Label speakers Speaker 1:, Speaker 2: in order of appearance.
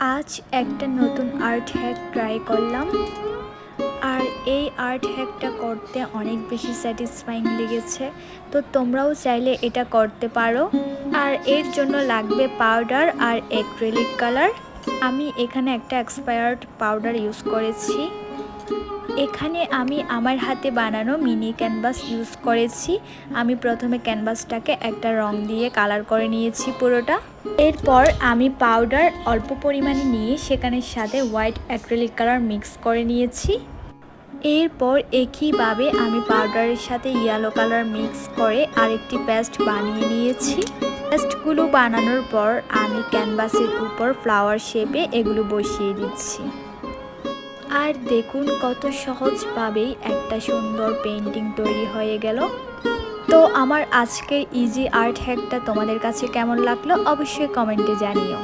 Speaker 1: আজ একটা নতুন আর্ট হ্যাক ট্রাই করলাম, আর এই আর্ট হ্যাকটা করতে অনেক বেশি স্যাটিসফাইং লেগেছে। তো তোমরাও চাইলে এটা করতে পারো। আর এর জন্য লাগবে পাউডার আর অ্যাক্রিলিক কালার। আমি এখানে একটা এক্সপায়ার্ড পাউডার ইউজ করেছি। এখানে আমি আমার হাতে বানানো মিনি ক্যানভাস ইউজ করেছি। আমি প্রথমে ক্যানভাসটাকে একটা রং দিয়ে কালার করে নিয়েছি পুরোটা। এরপর আমি পাউডার অল্প পরিমাণে নিয়ে সেখানের সাথে হোয়াইট অ্যাক্রিলিক কালার মিক্স করে নিয়েছি। এরপর একইভাবে আমি পাউডারের সাথে ইয়েলো কালার মিক্স করে আরেকটি পেস্ট বানিয়ে নিয়েছি। পেস্টগুলো বানানোর পর আমি ক্যানভাসের উপর ফ্লাওয়ার শেপে এগুলো বসিয়ে দিচ্ছি। আর দেখুন কত সহজভাবেই একটা সুন্দর পেইন্টিং তৈরি হয়ে গেল। তো আমার আজকের ইজি আর্ট হ্যাকটা তোমাদের কাছে কেমন লাগলো অবশ্যই কমেন্টে জানিও।